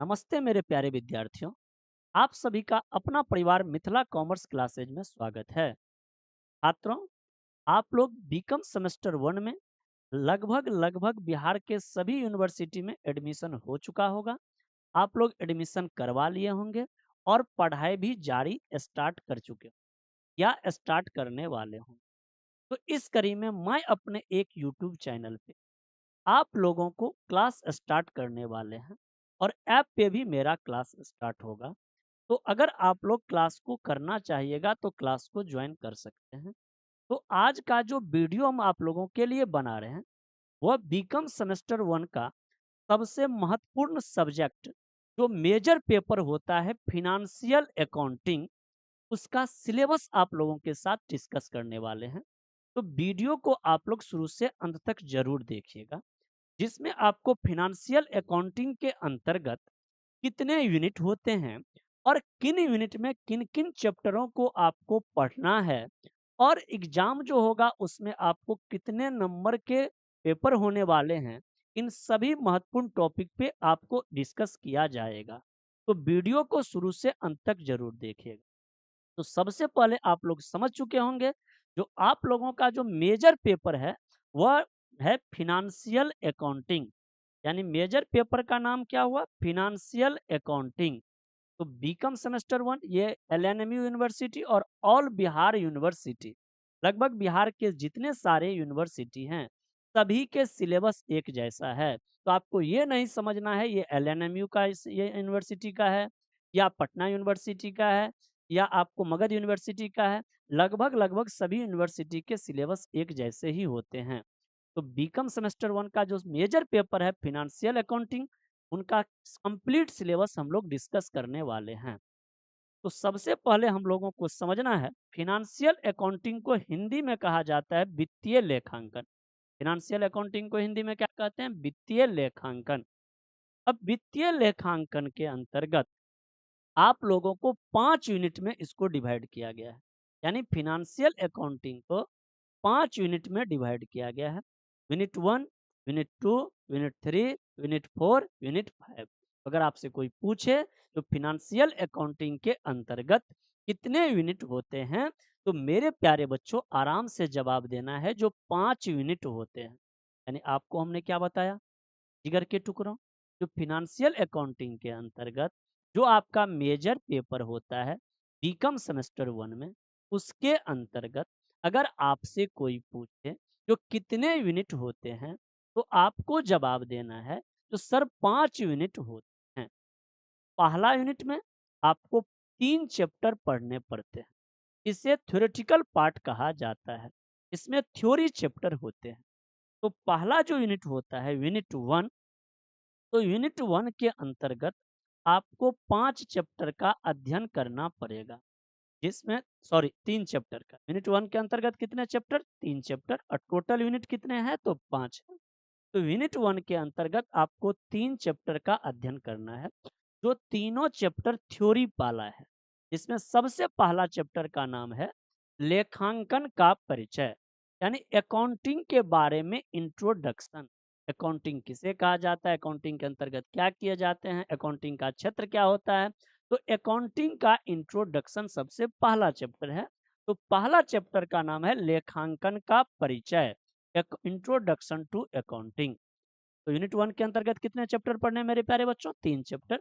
नमस्ते मेरे प्यारे विद्यार्थियों। आप सभी का अपना परिवार मिथिला कॉमर्स क्लासेज में स्वागत है। छात्रों, आप लोग बीकॉम सेमेस्टर वन में लगभग लगभग बिहार के सभी यूनिवर्सिटी में एडमिशन हो चुका होगा। आप लोग एडमिशन करवा लिए होंगे और पढ़ाई भी जारी स्टार्ट कर चुके हो या स्टार्ट करने वाले हों। तो इस कड़ी में मैं अपने एक यूट्यूब चैनल पे आप लोगों को क्लास स्टार्ट करने वाले हैं और ऐप पे भी मेरा क्लास स्टार्ट होगा। तो अगर आप लोग क्लास को करना चाहिएगा तो क्लास को ज्वाइन कर सकते हैं। तो आज का जो वीडियो हम आप लोगों के लिए बना रहे हैं वह बीकॉम सेमेस्टर वन का सबसे महत्वपूर्ण सब्जेक्ट जो मेजर पेपर होता है फिनेंशियल अकाउंटिंग, उसका सिलेबस आप लोगों के साथ डिस्कस करने वाले हैं। तो वीडियो को आप लोग शुरू से अंत तक जरूर देखिएगा, जिसमें आपको फिनेंशियल अकाउंटिंग के अंतर्गत कितने यूनिट होते हैं और किन यूनिट में किन किन चैप्टरों को आपको पढ़ना है और एग्जाम जो होगा उसमें आपको कितने नंबर के पेपर होने वाले हैं, इन सभी महत्वपूर्ण टॉपिक पे आपको डिस्कस किया जाएगा। तो वीडियो को शुरू से अंत तक जरूर देखिएगा। तो सबसे पहले आप लोग समझ चुके होंगे जो आप लोगों का जो मेजर पेपर है वह है फिनेंशियल अकाउंटिंग। यानी मेजर पेपर का नाम क्या हुआ? Financial accounting. तो बीकॉम सेमेस्टर वन ये एलएनएमयू यूनिवर्सिटी और ऑल बिहार यूनिवर्सिटी, लगभग बिहार के जितने सारे यूनिवर्सिटी हैं सभी के सिलेबस एक जैसा है। तो आपको ये नहीं समझना है ये एलएनएमयू का ये यूनिवर्सिटी का है या पटना यूनिवर्सिटी का है या आपको मगध यूनिवर्सिटी का है। लगभग लगभग सभी यूनिवर्सिटी के सिलेबस एक जैसे ही होते हैं। तो बीकॉम सेमेस्टर वन का जो मेजर पेपर है फिनेंशियल अकाउंटिंग, उनका कंप्लीट सिलेबस हम लोग डिस्कस करने वाले हैं। तो सबसे पहले हम लोगों को समझना है फिनेंशियल अकाउंटिंग को हिंदी में कहा जाता है वित्तीय लेखांकन। फिनेंशियल अकाउंटिंग को हिंदी में क्या कहते हैं? वित्तीय लेखांकन। अब वित्तीय लेखांकन के अंतर्गत आप लोगों को 5 यूनिट में इसको डिवाइड किया गया है। यानी फिनेंशियल अकाउंटिंग को 5 यूनिट में डिवाइड किया गया है। Unit 1, unit 2, unit 3, unit 4, unit 5। अगर आपसे कोई पूछे तो फिनेंशियल अकाउंटिंग के अंतर्गत कितने यूनिट होते हैं, तो मेरे प्यारे बच्चों आराम से जवाब देना है जो 5 यूनिट होते हैं। यानी आपको हमने क्या बताया जिगर के टुकड़ों? जो फिनेंशियल अकाउंटिंग के अंतर्गत जो आपका मेजर पेपर होता है बीकॉम सेमेस्टर वन में, उसके अंतर्गत अगर आपसे कोई पूछे जो कितने यूनिट होते हैं तो आपको जवाब देना है तो सर 5 यूनिट होते हैं। पहला यूनिट में आपको 3 चैप्टर पढ़ने पड़ते हैं। इसे थ्योरेटिकल पार्ट कहा जाता है। इसमें थ्योरी चैप्टर होते हैं। तो पहला जो यूनिट होता है यूनिट वन, तो यूनिट वन के अंतर्गत आपको 5 चैप्टर का अध्ययन करना पड़ेगा, जिसमें सॉरी 3 चैप्टर का। यूनिट वन के अंतर्गत कितने चैप्टर? 3 चैप्टर और टोटल यूनिट कितने हैं? तो 5 है। तो यूनिट वन के अंतर्गत आपको 3 चैप्टर का अध्ययन करना है, जो तीनों चैप्टर थ्योरी वाला है। इसमें सबसे पहला चैप्टर का नाम है लेखांकन का परिचय, यानी अकाउंटिंग के बारे में इंट्रोडक्शन। अकाउंटिंग किसे कहा जाता है, अकाउंटिंग के अंतर्गत क्या किए जाते हैं, अकाउंटिंग का क्षेत्र क्या होता है, तो अकाउंटिंग का इंट्रोडक्शन सबसे पहला चैप्टर है। तो पहला चैप्टर का नाम है लेखांकन का परिचय, इंट्रोडक्शन टू अकाउंटिंग। तो यूनिट वन के अंतर्गत कितने चैप्टर पढ़ने हैं मेरे प्यारे बच्चों? 3 चैप्टर,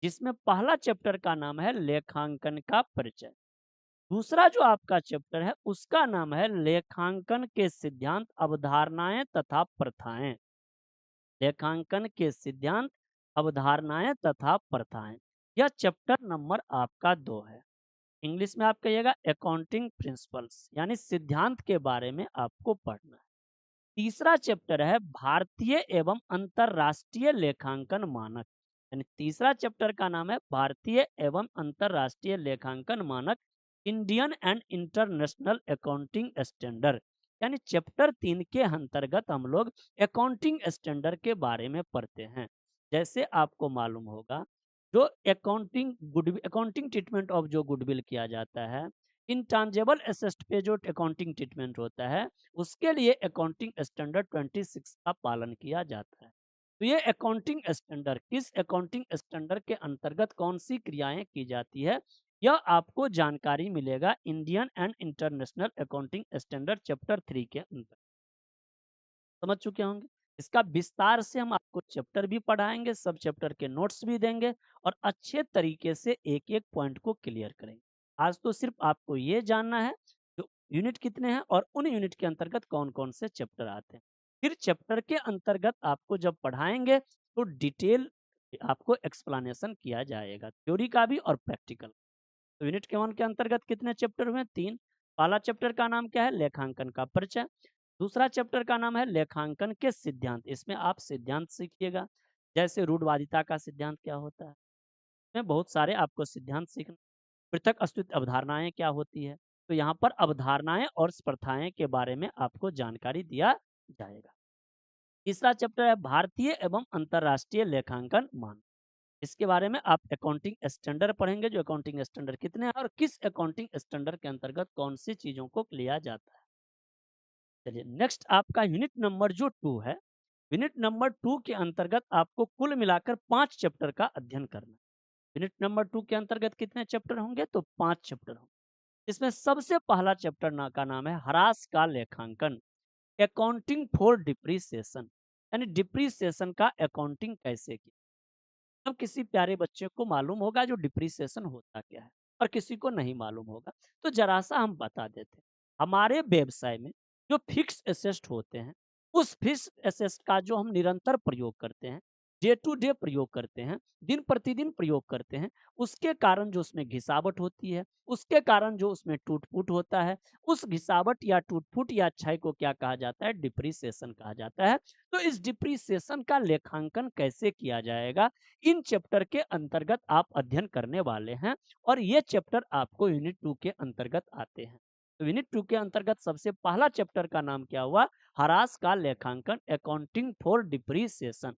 जिसमें पहला चैप्टर का नाम है लेखांकन का परिचय। दूसरा जो आपका चैप्टर है उसका नाम है लेखांकन के सिद्धांत, अवधारणाएं तथा प्रथाएं। लेखांकन के सिद्धांत, अवधारणाएं तथा प्रथाएं, यह चैप्टर नंबर आपका 2 है। इंग्लिश में आप कहिएगा अकाउंटिंग प्रिंसिपल्स, यानी सिद्धांत के बारे में आपको पढ़ना है। तीसरा चैप्टर है भारतीय एवं अंतरराष्ट्रीय लेखांकन मानक। यानी तीसरा चैप्टर का नाम है भारतीय एवं अंतरराष्ट्रीय लेखांकन मानक, Indian and international accounting standard. यानी चैप्टर 3 के अंतर्गत हम लोग अकाउंटिंग स्टैंडर्ड के बारे में पढ़ते हैं। जैसे आपको मालूम होगा जो अकाउंटिंग ट्रीटमेंट ऑफ जो गुडविल किया जाता है, इंटांजेबल एसेट पे जो अकाउंटिंग ट्रीटमेंट होता है, उसके लिए अकाउंटिंग स्टैंडर्ड 26 का पालन किया जाता है। तो ये अकाउंटिंग स्टैंडर्ड किस अकाउंटिंग स्टैंडर्ड के अंतर्गत कौन सी क्रियाएं की जाती है, यह आपको जानकारी मिलेगा Indian and international accounting standard chapter 3 के अंतर्गत। समझ चुके होंगे। इसका विस्तार से हम आपको चैप्टर भी पढ़ाएंगे, सब चैप्टर के नोट्स भी देंगे और अच्छे तरीके से एक एक पॉइंट को क्लियर करेंगे। आज तो सिर्फ आपको ये जानना है जो यूनिट कितने हैं और उन यूनिट के अंतर्गत कौन कौन से चैप्टर आते हैं। फिर चैप्टर के अंतर्गत आपको जब पढ़ाएंगे तो डिटेल आपको एक्सप्लेनेशन किया जाएगा, थ्योरी का भी और प्रैक्टिकल। तो यूनिट के 1 के अंतर्गत कितने चैप्टर हुए? 3। पहला चैप्टर का नाम क्या है? लेखांकन का परिचय। दूसरा चैप्टर का नाम है लेखांकन के सिद्धांत। इसमें आप सिद्धांत सीखिएगा, जैसे रूढ़वादिता का सिद्धांत क्या होता है। इसमें बहुत सारे आपको सिद्धांत सीखना। पृथक अस्तित्व अवधारणाएं क्या होती है, तो यहाँ पर अवधारणाएं और प्रथाएं के बारे में आपको जानकारी दिया जाएगा। तीसरा चैप्टर है भारतीय एवं अंतर्राष्ट्रीय लेखांकन मानक। इसके बारे में आप अकाउंटिंग स्टैंडर्ड पढ़ेंगे, जो अकाउंटिंग स्टैंडर्ड कितने हैं और किस अकाउंटिंग स्टैंडर्ड के अंतर्गत कौन सी चीजों को लिया जाता है। चलिए नेक्स्ट आपका यूनिट नंबर जो 2 है, यूनिट नंबर 2 के अंतर्गत आपको कुल मिलाकर 5 चैप्टर का अध्ययन करना है। यूनिट नंबर 2 के अंतर्गत कितने चैप्टर होंगे? तो 5 चैप्टर होंगे। इसमें सबसे पहला चैप्टर का नाम है ह्रास का लेखांकन, अकाउंटिंग फॉर डिप्रीसिएशन, यानी डिप्रीसिएशन का अकाउंटिंग कैसे की। अब किसी प्यारे बच्चे को मालूम होगा जो डिप्रीसिएशन होता क्या है और किसी को नहीं मालूम होगा, तो जरा सा हम बता देते हैं। हमारे व्यवसाय में जो फिक्स एसेट होते हैं, उस फिक्स एसेट का जो हम निरंतर प्रयोग करते हैं, डे टू डे प्रयोग करते हैं, दिन प्रतिदिन प्रयोग करते हैं, उसके कारण जो उसमें घिसावट होती है, उसके कारण जो उसमें टूट फूट होता है, उस घिसावट या टूट फूट या क्षय को क्या कहा जाता है? डिप्रीसिएशन कहा जाता है। तो इस डिप्रीसिएशन का लेखांकन कैसे किया जाएगा, इन चैप्टर के अंतर्गत आप अध्ययन करने वाले हैं और ये चैप्टर आपको यूनिट 2 के अंतर्गत आते हैं। तो यूनिट 2 के अंतर्गत सबसे पहला चैप्टर का नाम क्या हुआ? ह्रास का लेखांकन, अकाउंटिंग फॉर डिप्रीसिएशन।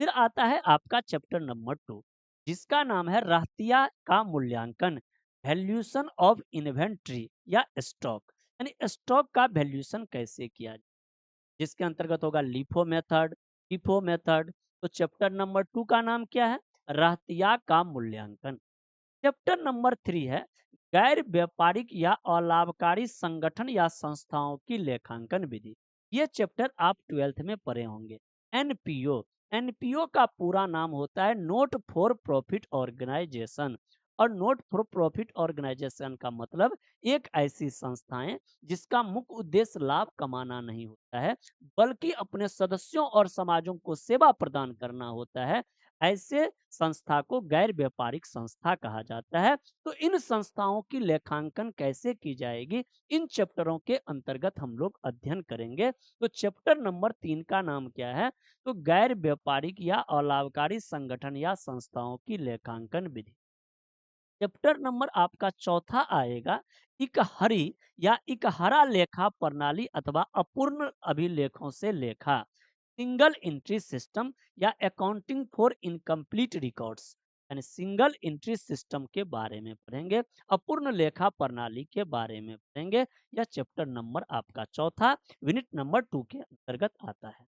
फिर आता है आपका चैप्टर नंबर 2, जिसका नाम है रहतिया का मूल्यांकन, वैल्यूएशन ऑफ इन्वेंट्री या स्टॉक, यानी स्टॉक का वैल्यूएशन कैसे किया जाए, जिसके अंतर्गत होगा लिफो मेथड, फीफो मेथड। तो चैप्टर नंबर 2 का नाम क्या है? रहतिया का मूल्यांकन। चैप्टर नंबर 3 है गैर व्यापारिक या अलाभकारी संगठन या संस्थाओं की लेखांकन विधि। ये चैप्टर आप 12th में पढ़े होंगे। एनपीओ, एनपीओ का पूरा नाम होता है नोट फॉर प्रॉफिट ऑर्गेनाइजेशन, और नोट फॉर प्रॉफिट ऑर्गेनाइजेशन का मतलब एक ऐसी संस्थाएं जिसका मुख्य उद्देश्य लाभ कमाना नहीं होता है, बल्कि अपने सदस्यों और समाजों को सेवा प्रदान करना होता है, ऐसे संस्था को गैर व्यापारिक संस्था कहा जाता है। तो इन संस्थाओं की लेखांकन कैसे की जाएगी, इन चैप्टरों के अंतर्गत हम लोग अध्ययन करेंगे। तो चैप्टर नंबर 3 का नाम क्या है? तो गैर व्यापारिक या अलाभकारी संगठन या संस्थाओं की लेखांकन विधि। चैप्टर नंबर आपका चौथा आएगा इकहरी या इकहरा लेखा प्रणाली अथवा अपूर्ण अभिलेखों से लेखा, सिंगल एंट्री सिस्टम या अकाउंटिंग फॉर इनकम्प्लीट रिकॉर्ड्स, यानी सिंगल एंट्री सिस्टम के बारे में पढ़ेंगे, अपूर्ण लेखा प्रणाली के बारे में पढ़ेंगे। यह चैप्टर नंबर आपका चौथा यूनिट नंबर 2 के अंतर्गत आता है।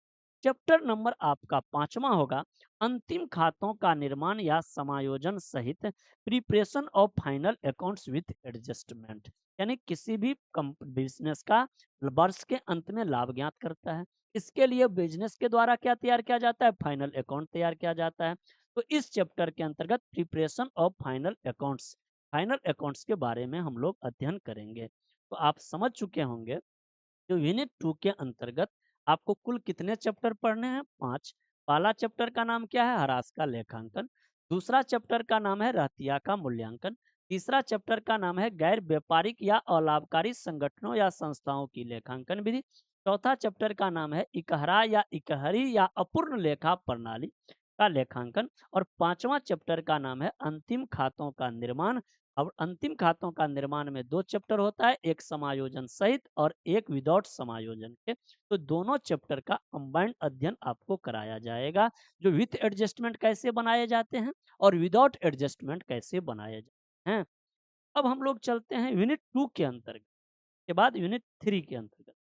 चैप्टर नंबर आपका 5वां होगा अंतिम खातों का निर्माण या समायोजन सहित preparation of final accounts with adjustment, यानी किसी भी बिजनेस का वर्ष के अंत में लाभ ज्ञात करता है, इसके लिए बिजनेस के द्वारा क्या तैयार किया जाता है? फाइनल अकाउंट तैयार किया जाता है। तो इस चैप्टर के अंतर्गत प्रिपरेशन ऑफ फाइनल अकाउंट्स के बारे में हम लोग अध्ययन करेंगे। तो आप समझ चुके होंगे जो यूनिट 2 के अंतर्गत आपको कुल कितने चैप्टर पढ़ने हैं? 5। पहला चैप्टर का नाम क्या है? ह्रास का लेखांकन। दूसरा चैप्टर का नाम है रहतिया का मूल्यांकन। तीसरा चैप्टर का नाम है गैर व्यापारिक या अलाभकारी संगठनों या संस्थाओं की लेखांकन विधि। चौथा चैप्टर का नाम है इकहरा या इकहरी या अपूर्ण लेखा प्रणाली का लेखांकन। और 5वां चैप्टर का नाम है अंतिम खातों का निर्माण। और अंतिम खातों का निर्माण में 2 चैप्टर होता है, एक समायोजन सहित और एक विदाउट समायोजन के। तो दोनों चैप्टर का कंबाइंड अध्ययन आपको कराया जाएगा, जो विथ एडजस्टमेंट कैसे बनाए जाते हैं और विदाउट एडजस्टमेंट कैसे बनाए जाते हैं। अब हम लोग चलते हैं यूनिट 2 के अंतर्गत, के बाद यूनिट 3 के अंतर्गत।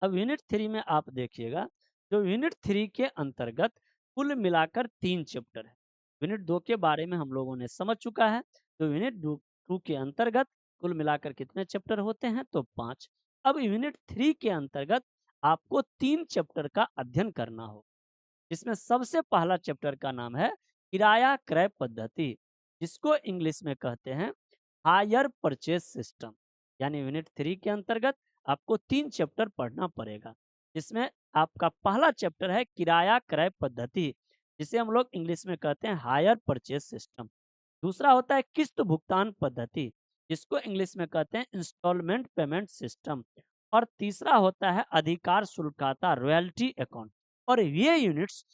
अब यूनिट 3 में आप देखिएगा, जो यूनिट 3 के अंतर्गत कुल मिलाकर 3 चैप्टर है। यूनिट 2 के बारे में हम लोगों ने समझ चुका है। तो यूनिट 2 के अंतर्गत कुल मिलाकर कितने चैप्टर होते हैं? तो 5। अब यूनिट 3 के अंतर्गत आपको 3 चैप्टर का अध्ययन करना हो, जिसमें सबसे पहला चैप्टर का नाम है किराया क्रय पद्धति, जिसको इंग्लिश में कहते हैं हायर परचेज सिस्टम। यानी यूनिट 3 के अंतर्गत आपको 3 चैप्टर पढ़ना पड़ेगा, जिसमें आपका पहला चैप्टर है किराया क्रय पद्धति, जिसे हम लोग इंग्लिश में कहते हैं हायर परचेज सिस्टम। दूसरा होता है किस्त भुगतान पद्धति, जिसको इंग्लिश में कहते हैं इंस्टॉलमेंट पेमेंट सिस्टम। और तीसरा होता है अधिकार शुल्काता रॉयल्टी अकाउंट। और ये यूनिट्स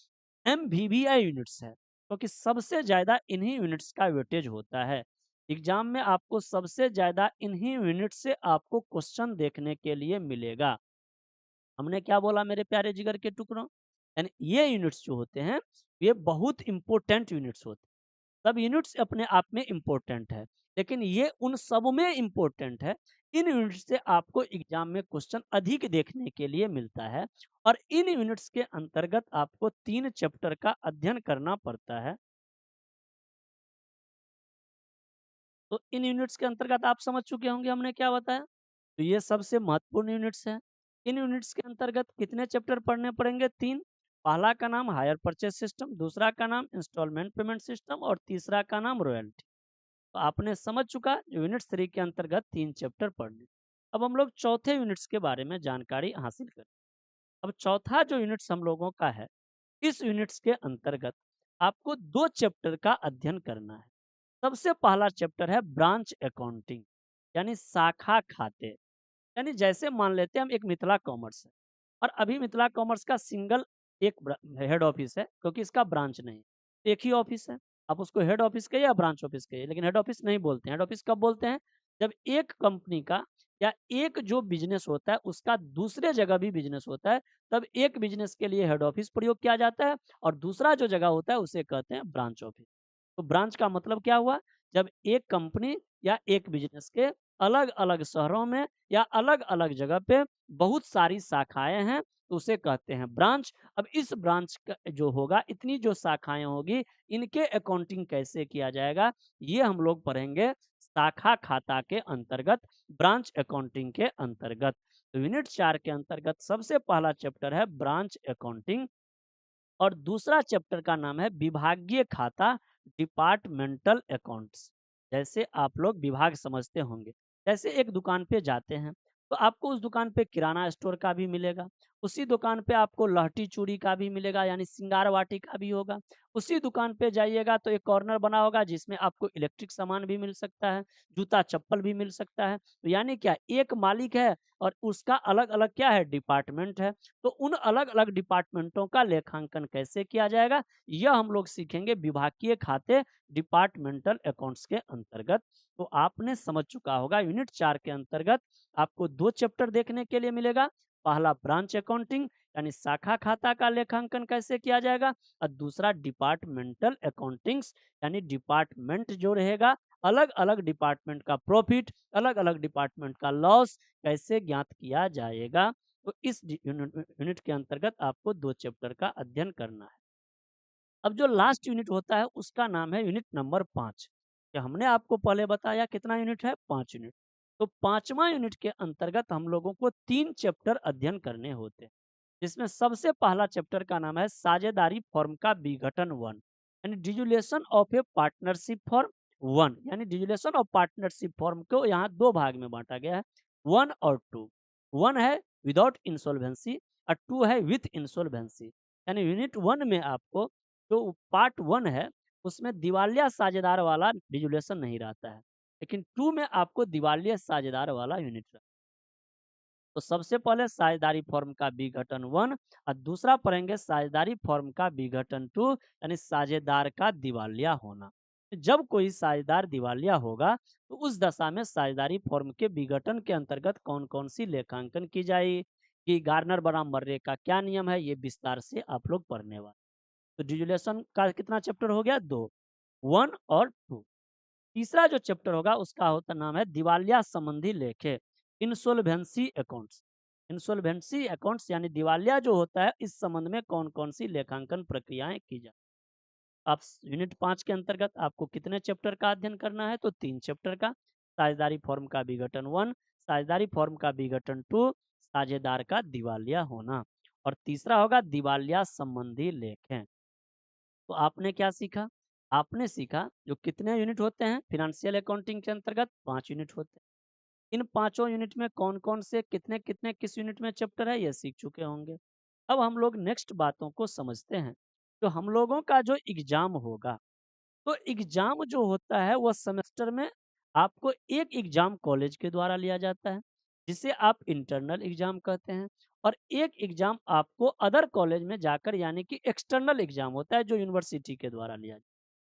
MVVI यूनिट्स है, क्योंकि सबसे ज्यादा इन्हीं यूनिट्स का वेटेज होता है। एग्जाम में आपको सबसे ज्यादा इन्हीं यूनिट से आपको क्वेश्चन देखने के लिए मिलेगा। हमने क्या बोला मेरे प्यारे जिगर के टुकड़ों? यानी ये यूनिट्स जो होते हैं, ये बहुत इंपॉर्टेंट यूनिट्स होते हैं। सब यूनिट्स अपने आप में इंपॉर्टेंट है, लेकिन ये उन सब में इंपॉर्टेंट है। इन यूनिट्स से आपको एग्जाम में क्वेश्चन अधिक देखने के लिए मिलता है। और इन यूनिट्स के अंतर्गत आपको 3 चैप्टर का अध्ययन करना पड़ता है। तो इन यूनिट्स के अंतर्गत आप समझ चुके होंगे हमने क्या बताया। तो ये सबसे महत्वपूर्ण यूनिट्स हैं। इन यूनिट्स के अंतर्गत कितने चैप्टर पढ़ने पड़ेंगे? 3। पहला का नाम हायर परचेज सिस्टम, दूसरा का नाम इंस्टॉलमेंट पेमेंट सिस्टम और तीसरा का नाम रॉयल्टी। तो आपने समझ चुका यूनिट 3 के अंतर्गत 3 चैप्टर पढ़ने। अब हम लोग चौथे यूनिट्स के बारे में जानकारी हासिल करें। अब चौथा जो यूनिट्स हम लोगों का है, इस यूनिट्स के अंतर्गत आपको 2 चैप्टर का अध्ययन करना है। सबसे पहला चैप्टर है ब्रांच अकाउंटिंग, यानी शाखा खाते। यानी जैसे मान लेते हैं हम एक मिथिला कॉमर्स है, और अभी मिथिला कॉमर्स का सिंगल एक हेड ऑफिस है, क्योंकि इसका ब्रांच नहीं, एक ही ऑफिस है। आप उसको हेड ऑफिस कहिए या ब्रांच ऑफिस कहिए, लेकिन हेड ऑफिस नहीं बोलते हैं। हेड ऑफिस कब बोलते हैं? जब एक कंपनी का या एक जो बिजनेस होता है उसका दूसरे जगह भी बिजनेस होता है, तब एक बिजनेस के लिए हेड ऑफिस प्रयोग किया जाता है, और दूसरा जो जगह होता है उसे कहते हैं ब्रांच ऑफिस। तो ब्रांच का मतलब क्या हुआ? जब एक कंपनी या एक बिजनेस के अलग अलग शहरों में या अलग अलग जगह पे बहुत सारी शाखाएं हैं, तो उसे कहते हैं ब्रांच। अब इस ब्रांच का जो होगा, इतनी जो शाखाएं होगी, इनके अकाउंटिंग कैसे किया जाएगा, ये हम लोग पढ़ेंगे शाखा खाता के अंतर्गत, ब्रांच अकाउंटिंग के अंतर्गत। तो यूनिट 4 के अंतर्गत सबसे पहला चैप्टर है ब्रांच अकाउंटिंग, और दूसरा चैप्टर का नाम है विभागीय खाता, डिपार्टमेंटल अकाउंट्स। जैसे आप लोग विभाग समझते होंगे, जैसे एक दुकान पे जाते हैं, तो आपको उस दुकान पे किराना स्टोर का भी मिलेगा, उसी दुकान पे आपको लहठी चूड़ी का भी मिलेगा, यानी सिंगार वाटी का भी होगा। उसी दुकान पे जाइएगा तो एक कॉर्नर बना होगा जिसमें आपको इलेक्ट्रिक सामान भी मिल सकता है, जूता चप्पल भी मिल सकता है। तो यानी क्या, एक मालिक है और उसका अलग अलग क्या है, डिपार्टमेंट है। तो उन अलग अलग डिपार्टमेंटों का लेखांकन कैसे किया जाएगा, यह हम लोग सीखेंगे विभागीय खाते, डिपार्टमेंटल अकाउंट्स के अंतर्गत। तो आपने समझ चुका होगा यूनिट 4 के अंतर्गत आपको 2 चैप्टर देखने के लिए मिलेगा। पहला ब्रांच अकाउंटिंग, यानी शाखा खाता का लेखांकन कैसे किया जाएगा, और दूसरा डिपार्टमेंटल अकाउंटिंग्स, यानी डिपार्टमेंट जो रहेगा, अलग अलग डिपार्टमेंट का प्रॉफिट, अलग अलग डिपार्टमेंट का लॉस कैसे ज्ञात किया जाएगा। तो इस यूनिट के अंतर्गत आपको 2 चैप्टर का अध्ययन करना है। अब जो लास्ट यूनिट होता है उसका नाम है यूनिट नंबर 5। क्या हमने आपको पहले बताया कितना यूनिट है? 5 यूनिट। तो पांचवा यूनिट के अंतर्गत हम लोगों को 3 चैप्टर अध्ययन करने होते हैं, जिसमें सबसे पहला चैप्टर का नाम है साझेदारी फॉर्म का विघटन 1, यानी डिजुलेशन ऑफ ए पार्टनरशिप फॉर्म 1। यानी डिजुलेशन ऑफ पार्टनरशिप फॉर्म को यहाँ 2 भाग में बांटा गया है, 1 और 2। 1 है विदाउट इंसॉल्वेंसी और 2 है विथ इंसॉल्वेंसी। यानी यूनिट 1 में आपको जो पार्ट 1 है उसमें दिवालिया साझेदार वाला डिजुलेशन नहीं रहता है, लेकिन 2 में आपको दिवालिया साझेदार वाला यूनिट रहता है। तो सबसे पहले साझेदारी फॉर्म का विघटन 1, और दूसरा पढ़ेंगे साझेदारी फॉर्म का विघटन 2, यानी साझेदार का दिवालिया होना। जब कोई साझेदार दिवालिया होगा तो उस दशा में साझेदारी फॉर्म के विघटन के अंतर्गत कौन कौन सी लेखांकन की जाएगी, कि गार्नर बनाम मर्रे का क्या नियम है, ये विस्तार से आप लोग पढ़ने वाले। तो डिजुलेशन का कितना चैप्टर हो गया? 2, 1 और 2। तीसरा जो चैप्टर होगा उसका होता नाम है दिवालिया संबंधी लेखे, इंसॉल्वेंसी अकाउंट्स। इंसॉल्वेंसी अकाउंट्स यानी दिवालिया जो होता है, इस संबंध में कौन कौन सी लेखांकन प्रक्रियाएं की जाए। आप यूनिट 5 के अंतर्गत आपको कितने चैप्टर का अध्ययन करना है, तो 3 चैप्टर का। साझेदारी फॉर्म का विघटन 1, साझेदारी फॉर्म का विघटन 2, साझेदार का दिवालिया होना, और तीसरा होगा दिवालिया संबंधी लेखें। तो आपने क्या सीखा? आपने सीखा जो कितने यूनिट होते हैं फिनेंशियल अकाउंटिंग के अंतर्गत, 5 यूनिट होते हैं। इन पांचों यूनिट में कौन कौन से कितने कितने किस यूनिट में चैप्टर है, ये सीख चुके होंगे। अब हम लोग नेक्स्ट बातों को समझते हैं। तो हम लोगों का जो एग्जाम होगा, तो एग्जाम जो होता है वह सेमेस्टर में आपको एक एग्जाम कॉलेज के द्वारा लिया जाता है, जिसे आप इंटरनल एग्जाम कहते हैं। और एक एग्जाम आपको अदर कॉलेज में जाकर यानी कि एक्सटर्नल एग्जाम होता है, जो यूनिवर्सिटी के द्वारा लिया जाता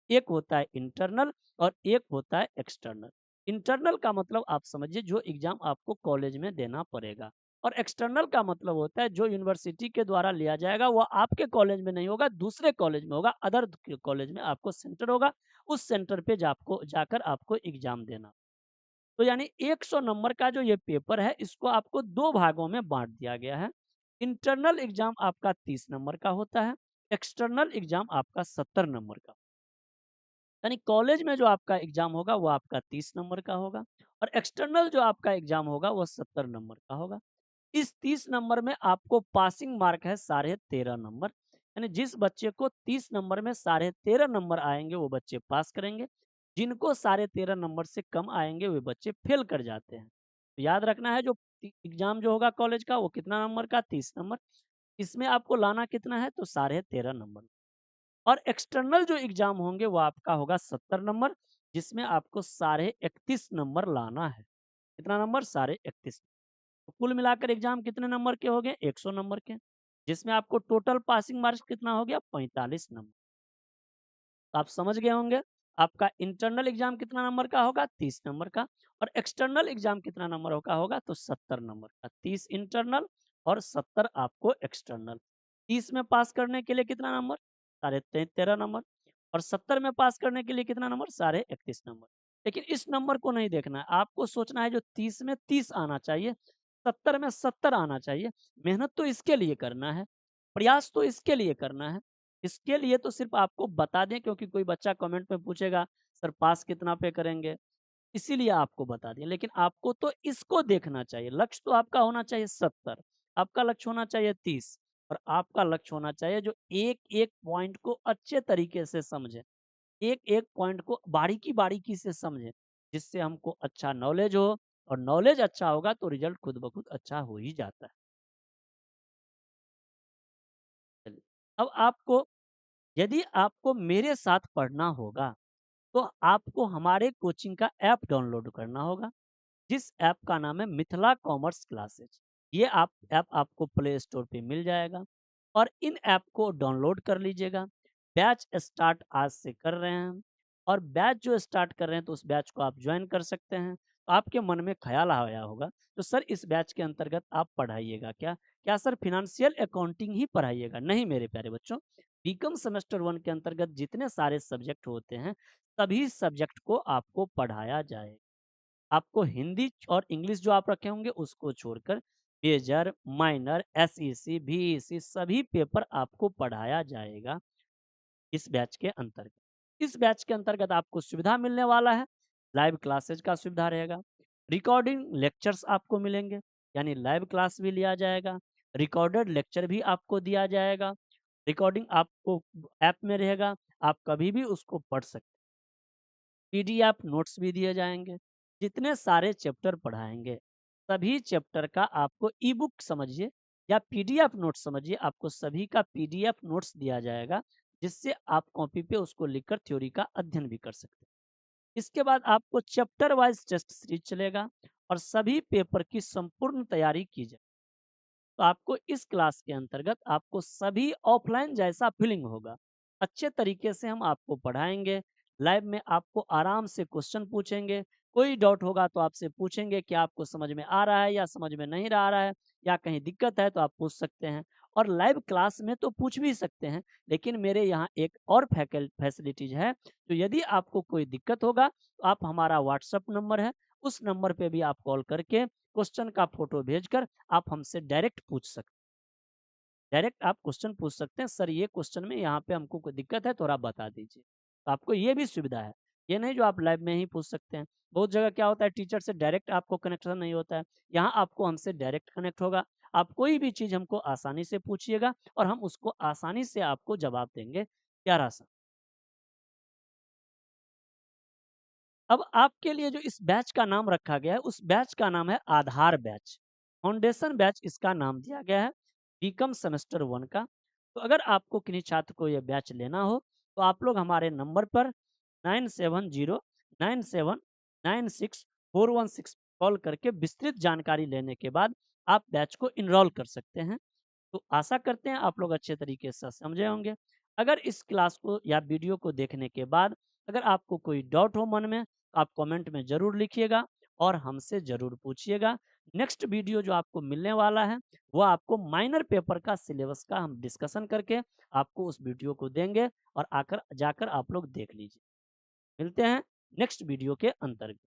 है। एक होता है इंटरनल और एक होता है एक्सटर्नल। इंटरनल का मतलब आप समझिए जो एग्जाम आपको कॉलेज में देना पड़ेगा, और एक्सटर्नल का मतलब होता है जो यूनिवर्सिटी के द्वारा लिया जाएगा, वो आपके कॉलेज में नहीं होगा, दूसरे कॉलेज में होगा, अदर कॉलेज में आपको सेंटर होगा, उस सेंटर पे जाकर आपको एग्जाम देना। तो यानी 100 नंबर का जो ये पेपर है, इसको आपको 2 भागों में बांट दिया गया है। इंटरनल एग्जाम आपका 30 नंबर का होता है, एक्सटर्नल एग्जाम आपका 70 नंबर का। यानी कॉलेज में जो आपका एग्जाम होगा वो आपका 30 नंबर का होगा, और एक्सटर्नल जो आपका एग्जाम होगा वो 70 नंबर का होगा। इस 30 नंबर में आपको पासिंग मार्क है 13.5 नंबर, यानी जिस बच्चे को 30 नंबर में 13.5 नंबर आएंगे वो बच्चे पास करेंगे। जिनको 13.5 नंबर से कम आएंगे वे बच्चे फेल कर जाते हैं। तो याद रखना है जो एग्जाम जो होगा कॉलेज का वो कितना नंबर का, 30 नंबर। इसमें आपको लाना कितना है, तो 13.5 नंबर। और एक्सटर्नल जो एग्जाम होंगे वो आपका होगा 70 नंबर, जिसमें आपको 31.5 नंबर लाना है। कितना नंबर, 31.5। तो कुल मिलाकर एग्जाम कितने नंबर के हो गए, 100 नंबर के, जिसमें आपको टोटल पासिंग मार्क्स कितना हो गया, 45 नंबर। तो आप समझ गए होंगे आपका इंटरनल एग्जाम कितना नंबर का होगा, 30 नंबर का, और एक्सटर्नल एग्जाम कितना नंबर का होगा, तो 70 नंबर का। 30 इंटरनल और 70 आपको एक्सटर्नल। 30 में पास करने के लिए कितना नंबर, 13.5 नंबर, और 70 में पास करने के लिए कितना नंबर, 31.5 नंबर। लेकिन इस नंबर को नहीं देखना है, आपको सोचना है जो 30 में 30 आना चाहिए, 70 में 70 आना चाहिए। मेहनत तो इसके लिए करना है, प्रयास तो इसके लिए करना है। इसके लिए तो सिर्फ आपको बता दें, क्योंकि कोई बच्चा कमेंट में पूछेगा सर पास कितना पे करेंगे, इसीलिए आपको बता दें। लेकिन आपको तो इसको देखना चाहिए, लक्ष्य तो आपका होना चाहिए 70, आपका लक्ष्य होना चाहिए 30, और आपका लक्ष्य होना चाहिए जो एक एक पॉइंट को अच्छे तरीके से समझे, एक एक पॉइंट को बारीकी बारीकी से समझे, जिससे हमको अच्छा नॉलेज हो, और नॉलेज अच्छा होगा तो रिजल्ट खुद ब खुद अच्छा हो ही जाता है। चलिए, अब आपको यदि आपको मेरे साथ पढ़ना होगा, तो आपको हमारे कोचिंग का ऐप डाउनलोड करना होगा, जिस ऐप का नाम है मिथिला कॉमर्स क्लासेज। ये ऐप आपको प्ले स्टोर पे मिल जाएगा, और इन ऐप को डाउनलोड कर लीजिएगा। बैच स्टार्ट आज से कर रहे हैं हम, और बैच जो स्टार्ट कर रहे हैं तो उस बैच को आप ज्वाइन कर सकते हैं। तो आपके मन में ख्याल आया होगा, तो सर इस बैच के अंतर्गत आप पढ़ाइएगा क्या, क्या सर फिनेंशियल अकाउंटिंग ही पढ़ाइएगा? नहीं मेरे प्यारे बच्चों, बीकॉम सेमेस्टर 1 के अंतर्गत जितने सारे सब्जेक्ट होते हैं, सभी सब्जेक्ट को आपको पढ़ाया जाएगा। आपको हिंदी और इंग्लिश जो आप रखे होंगे उसको छोड़कर मेजर, माइनर, एसईसी, बीईसी सभी पेपर आपको पढ़ाया जाएगा इस बैच के अंतर्गत। इस बैच के अंतर्गत आपको सुविधा मिलने वाला है, लाइव क्लासेज का सुविधा रहेगा, रिकॉर्डिंग लेक्चर्स आपको मिलेंगे, यानी लाइव क्लास भी लिया जाएगा, रिकॉर्डेड लेक्चर भी आपको दिया जाएगा, रिकॉर्डिंग आपको ऐप में रहेगा, आप कभी भी उसको पढ़ सकते हैं। पीडीएफ नोट्स भी दिए जाएंगे। जितने सारे चैप्टर पढ़ाएंगे, सभी चैप्टर का आपको ई बुक समझिए या पीडीएफ नोट्स समझिए, आपको सभी का पीडीएफ नोट्स दिया जाएगा, जिससे आप कॉपी पे उसको लिखकर थ्योरी का अध्ययन भी कर सकते हैं। इसके बाद आपको चैप्टर वाइज टेस्ट सीरीज चलेगा, और सभी पेपर की संपूर्ण तैयारी की जाए। तो आपको इस क्लास के अंतर्गत आपको सभी ऑफलाइन जैसा फीलिंग होगा। अच्छे तरीके से हम आपको पढ़ाएंगे, लाइव में आपको आराम से क्वेश्चन पूछेंगे, कोई डाउट होगा तो आपसे पूछेंगे कि आपको समझ में आ रहा है या समझ में नहीं आ रहा है, या कहीं दिक्कत है तो आप पूछ सकते हैं। और लाइव क्लास में तो पूछ भी सकते हैं, लेकिन मेरे यहाँ एक और फैसिलिटीज है, तो यदि आपको कोई दिक्कत होगा तो आप हमारा व्हाट्सअप नंबर है, उस नंबर पे भी आप कॉल करके क्वेश्चन का फोटो भेजकर आप हमसे डायरेक्ट पूछ सकते हैं। डायरेक्ट आप क्वेश्चन पूछ सकते हैं, सर ये क्वेश्चन में यहाँ पे हमको कोई दिक्कत है, थोड़ा बता दीजिए। तो आपको ये भी सुविधा है। ये नहीं जो आप लाइव में ही पूछ सकते हैं। बहुत जगह क्या होता है, टीचर से डायरेक्ट आपको कनेक्शन नहीं होता है। यहाँ आपको हमसे डायरेक्ट कनेक्ट होगा। आप कोई भी चीज़ हमको आसानी से पूछिएगा और हम उसको आसानी से आपको जवाब देंगे प्यारा-सा। अब आपके लिए जो इस बैच का नाम रखा गया है, उस बैच का नाम है आधार बैच। फाउंडेशन बैच इसका नाम दिया गया है, बीकॉम सेमेस्टर 1 का। तो अगर आपको किन्हीं छात्र को ये बैच लेना हो, तो आप लोग हमारे नंबर पर 9709796416 कॉल करके विस्तृत जानकारी लेने के बाद आप बैच को एनरोल कर सकते हैं। तो आशा करते हैं आप लोग अच्छे तरीके से समझे होंगे। अगर इस क्लास को या वीडियो को देखने के बाद अगर आपको कोई डाउट हो मन में, तो आप कमेंट में ज़रूर लिखिएगा और हमसे ज़रूर पूछिएगा। नेक्स्ट वीडियो जो आपको मिलने वाला है, वो आपको माइनर पेपर का सिलेबस का हम डिस्कशन करके आपको उस वीडियो को देंगे और आकर जाकर आप लोग देख लीजिए। मिलते हैं नेक्स्ट वीडियो के अंतर्गत।